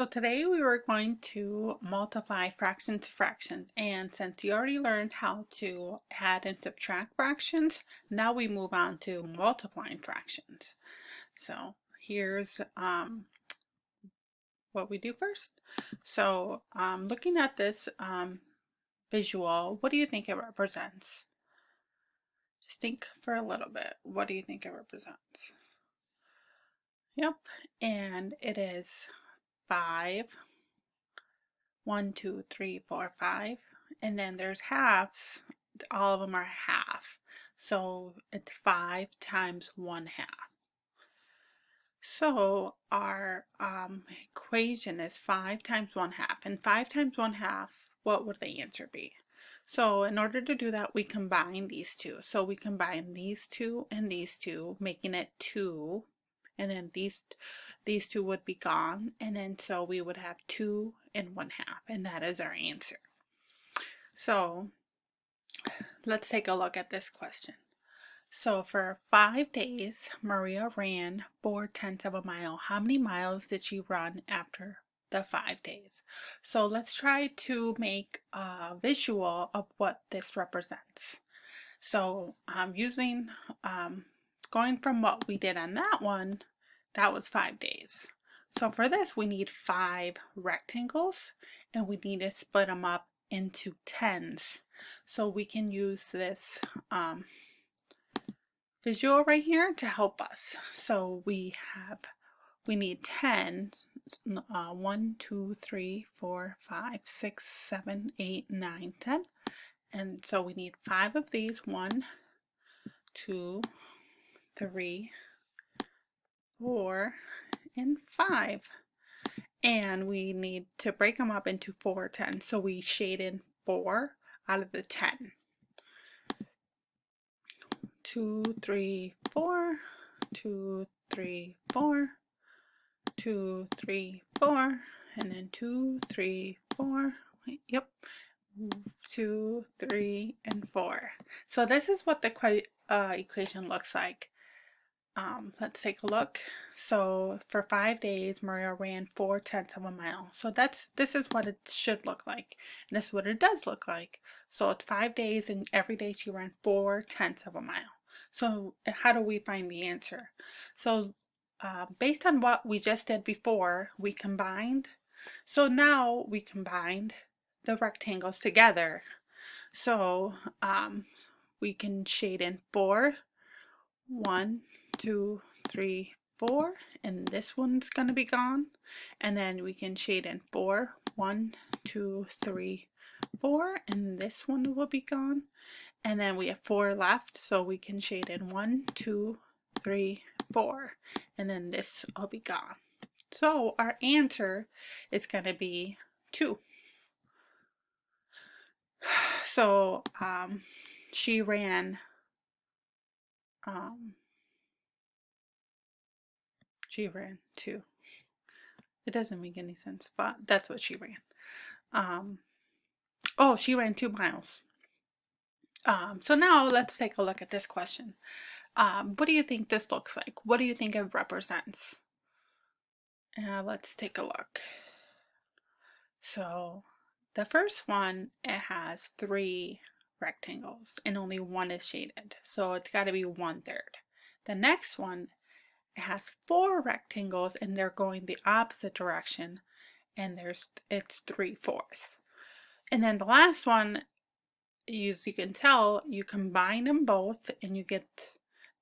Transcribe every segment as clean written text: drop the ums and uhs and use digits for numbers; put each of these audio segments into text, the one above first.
So today we were going to multiply fractions to fractions, and since you already learned how to add and subtract fractions, now we move on to multiplying fractions. So here's what we do first. So looking at this visual, what do you think it represents? Just think for a little bit. What do you think it represents? Yep, and it is 5. 1, 2, 3, 4, 5. And then there's halves. All of them are half. So it's 5 times 1/2. So our equation is 5 times 1/2. And 5 times 1/2, what would the answer be? So in order to do that, we combine these two. So we combine these two and these two, making it 2. And then these two would be gone, and then so we would have 2 and 1/2, and that is our answer. So let's take a look at this question. So for 5 days, Maria ran 4/10 of a mile. How many miles did she run after the 5 days? So let's try to make a visual of what this represents. So using going from what we did on that one, that was 5 days. So for this, we need 5 rectangles, and we need to split them up into tens. So we can use this visual right here to help us. So we need 10. 1, 2, 3, 4, 5, 6, 7, 8, 9, 10. And so we need 5 of these. 1, 2, 3, 4, and 5. And we need to break them up into 4 10s. So we shade in 4 out of the 10. 2, 3, 4, 2, 3, 4, 2, 3, 4, and then 2, 3, 4. Yep. 2, 3, and 4. So this is what the equation looks like. Let's take a look. So for 5 days, Maria ran 4/10 of a mile. So this is what it should look like. And this is what it does look like. So it's 5 days, and every day she ran 4/10 of a mile. So how do we find the answer? So based on what we just did before, we combined. So now we combined the rectangles together. So we can shade in 4, 1, 2, 3, 4, and this one's gonna be gone. And then we can shade in 4, 1, 2, 3, 4, and this one will be gone. And then we have 4 left, so we can shade in 1, 2, 3, 4, and then this will be gone. So our answer is gonna be 2. So she ran she ran 2. It doesn't make any sense, but that's what she ran. Oh, she ran 2 miles. So now let's take a look at this question. What do you think this looks like? What do you think it represents? Let's take a look. So the first one, it has 3 rectangles and only 1 is shaded. So it's got to be 1/3. The next one, it has 4 rectangles and they're going the opposite direction, and it's 3/4. And then the last one, as you can tell, you combine them both and you get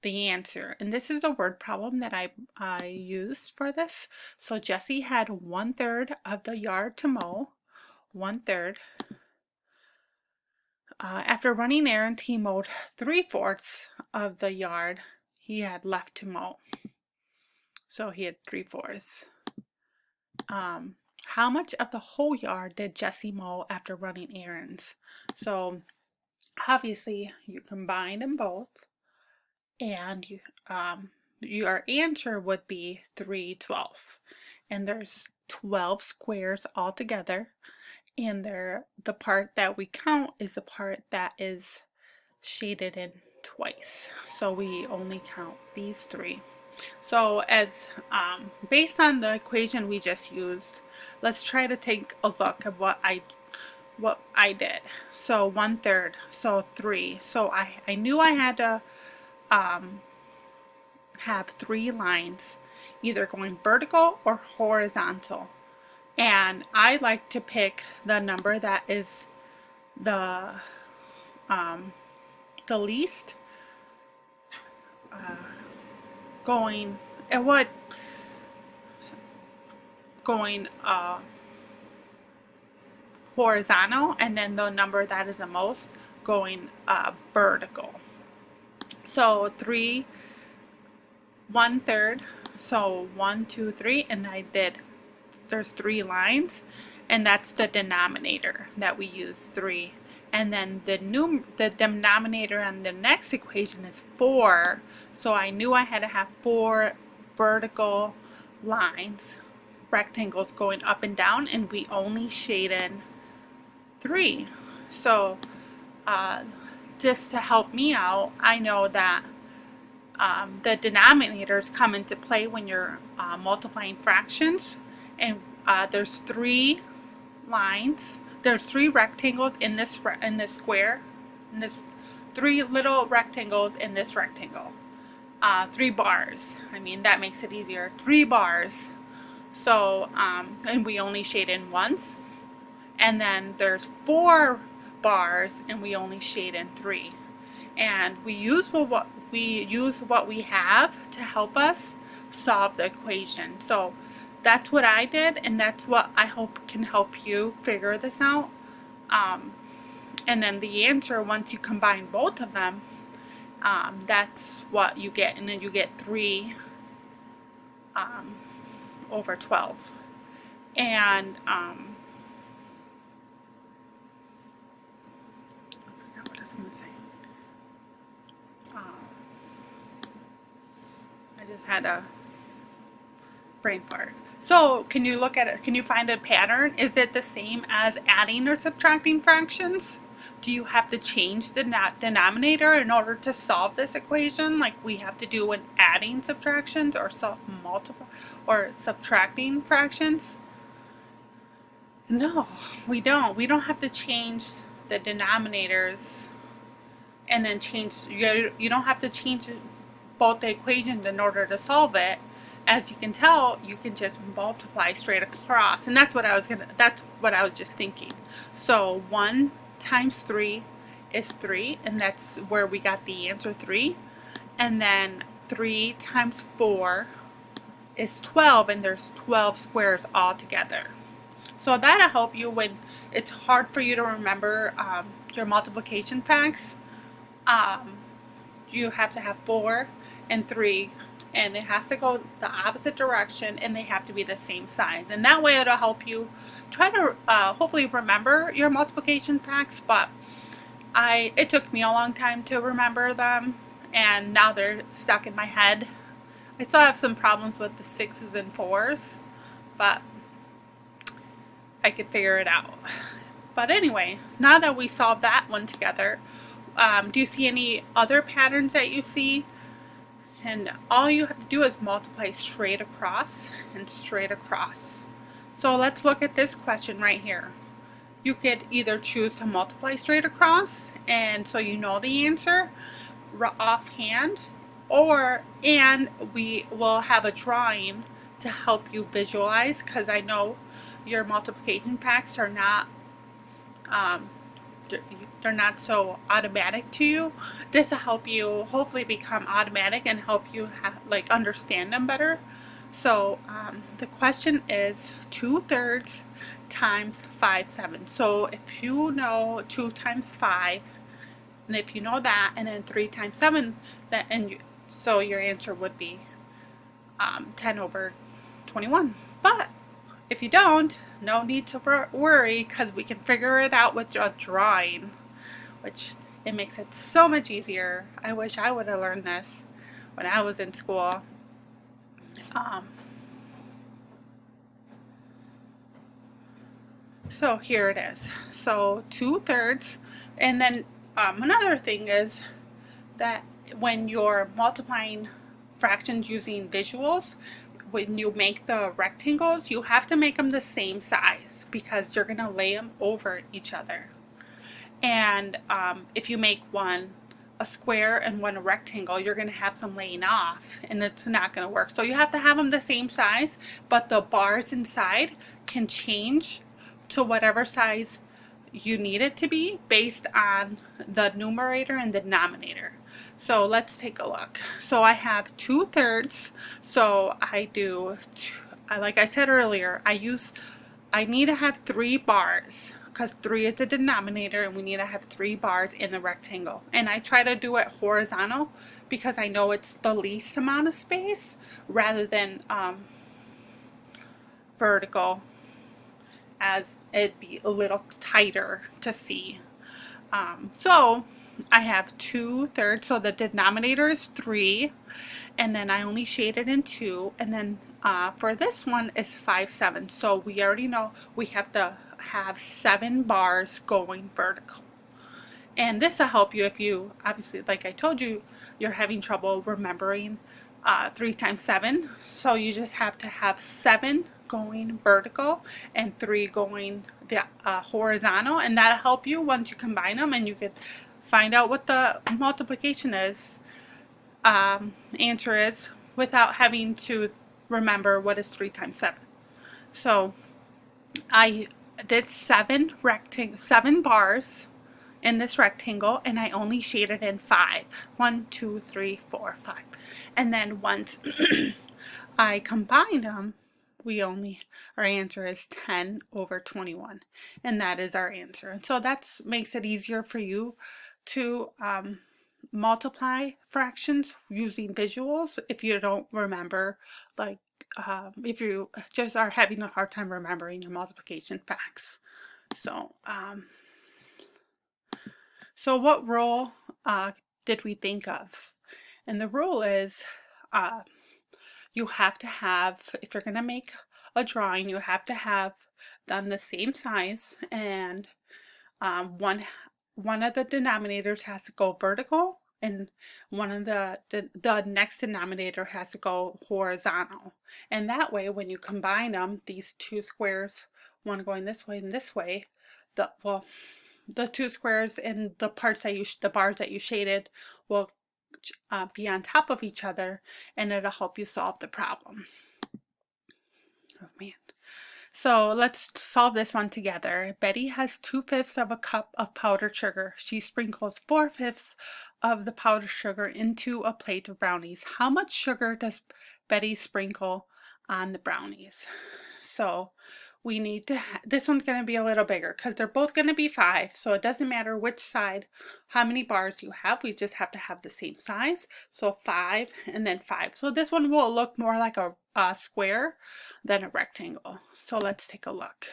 the answer. And this is a word problem that I used for this. So Jesse had 1/3 of the yard to mow. 1/3. After running errands, he mowed 3/4 of the yard he had left to mow. So he had 3/4. How much of the whole yard did Jesse mow after running errands? So obviously you combine them both, and your answer would be 3/12. And there's 12 squares altogether, and the part that we count is the part that is shaded in twice. So we only count these 3. So as based on the equation we just used, let's try to take a look at what I did. So 1/3, so 3. So I knew I had to have 3 lines, either going vertical or horizontal. And I like to pick the number that is the least going and what going horizontal, and then the number that is the most going vertical. So 3 1/3, so 1 2 3, and I did, there's 3 lines, and that's the denominator that we use, 3. And then the denominator on the next equation is 4, so I knew I had to have 4 vertical lines, rectangles going up and down, and we only shaded 3. So just to help me out, I know that the denominators come into play when you're multiplying fractions, and there's 3 lines, there's 3 rectangles in this square, in this 3 little rectangles in this rectangle, 3 bars. I mean, that makes it easier. 3 bars. So and we only shade in once, and then there's 4 bars, and we only shade in 3. And we use what we have to help us solve the equation. So that's what I did, and that's what I hope can help you figure this out. And then the answer, once you combine both of them, that's what you get, and then you get 3 over 12. And I forgot what I was going to say. I just had a brain fart. So can you look at it? Can you find a pattern? Is it the same as adding or subtracting fractions? Do you have to change the denominator in order to solve this equation, like we have to do when adding subtractions or subtracting fractions? No, we don't. We don't have to change the denominators and then change. You don't have to change both the equations in order to solve it. As you can tell, you can just multiply straight across, and that's what I was just thinking. So 1 times 3 is 3, and that's where we got the answer 3. And then 3 times 4 is 12, and there's 12 squares all together. So that'll help you when it's hard for you to remember your multiplication facts. You have to have 4 and 3, and it has to go the opposite direction, and they have to be the same size. And that way it'll help you try to hopefully remember your multiplication facts. But it took me a long time to remember them, and now they're stuck in my head. I still have some problems with the 6s and 4s, but I could figure it out. But anyway, now that we solved that one together, do you see any other patterns that you see? And all you have to do is multiply straight across and straight across. So let's look at this question right here. You could either choose to multiply straight across, and so you know the answer offhand, and we will have a drawing to help you visualize, because I know your multiplication facts are not they're not so automatic to you. This will help you hopefully become automatic and help you understand them better. So the question is 2/3 times 5/7. So if you know 2 times 5, and if you know that, and then 3 times 7, so your answer would be 10 over 21. But if you don't, no need to worry, because we can figure it out with a drawing, which it makes it so much easier. I wish I would have learned this when I was in school. So here it is. So 2/3, and then another thing is that when you're multiplying fractions using visuals, when you make the rectangles, you have to make them the same size because you're going to lay them over each other. And if you make one a square and one a rectangle, you're going to have some laying off and it's not going to work. So you have to have them the same size, but the bars inside can change to whatever size you need it to be based on the numerator and the denominator. So let's take a look. So I have 2/3. So I do, like I said earlier, I need to have 3 bars because 3 is the denominator and we need to have 3 bars in the rectangle. And I try to do it horizontal because I know it's the least amount of space rather than vertical, as it'd be a little tighter to see. So I have 2/3, so the denominator is 3, and then I only shaded in 2, and then for this one is 5/7. So we already know we have to have 7 bars going vertical. And this will help you if you, obviously, like I told you, you're having trouble remembering 3 times 7. So you just have to have 7 going vertical and 3 going the horizontal, and that'll help you once you combine them and you can find out what the multiplication is, answer is, without having to remember what is 3 times 7. So I did 7 bars in this rectangle, and I only shaded in 5. 1, 2, 3, 4, 5. And then once I combined them, our answer is 10/21, and that is our answer. And so that makes it easier for you to multiply fractions using visuals if you don't remember, like if you just are having a hard time remembering your multiplication facts. So what rule did we think of? And the rule is you have to have, if you're going to make a drawing, you have to have them the same size, and one of the denominators has to go vertical, and one of the next denominator has to go horizontal. And that way, when you combine them, these 2 squares, one going this way and this way, the 2 squares and the bars that you shaded will be on top of each other, and it'll help you solve the problem. Oh man. So let's solve this one together. Betty has 2/5 of a cup of powdered sugar. She sprinkles 4/5 of the powdered sugar into a plate of brownies. How much sugar does Betty sprinkle on the brownies? So we need to, this one's going to be a little bigger because they're both going to be 5. So it doesn't matter which side, how many bars you have. We just have to have the same size. So 5 and then 5. So this one will look more like a square than a rectangle. So let's take a look.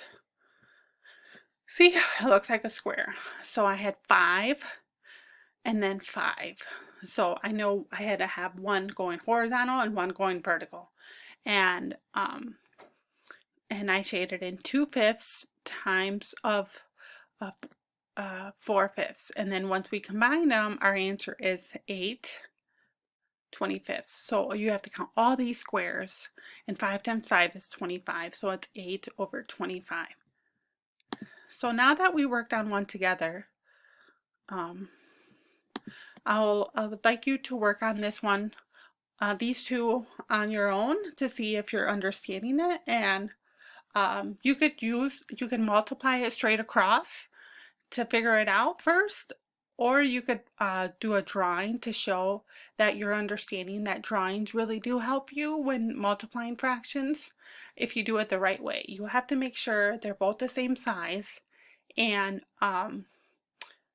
See, it looks like a square. So I had 5 and then 5. So I know I had to have one going horizontal and one going vertical. And I shaded in 2/5 times of 4/5. And then once we combine them, our answer is 8/25. So you have to count all these squares, and 5 times 5 is 25. So it's 8/25. So now that we worked on one together, I would like you to work on this one, these two on your own to see if you're understanding it. And you can multiply it straight across to figure it out first, or you could do a drawing to show that you're understanding that drawings really do help you when multiplying fractions if you do it the right way. You have to make sure they're both the same size, and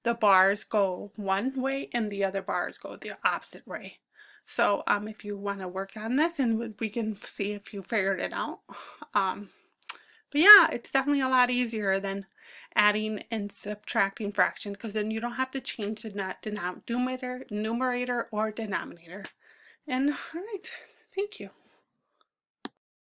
the bars go one way and the other bars go the opposite way. So if you want to work on this, and we can see if you figured it out. But yeah, it's definitely a lot easier than adding and subtracting fractions, because then you don't have to change the numerator or denominator. And all right, thank you.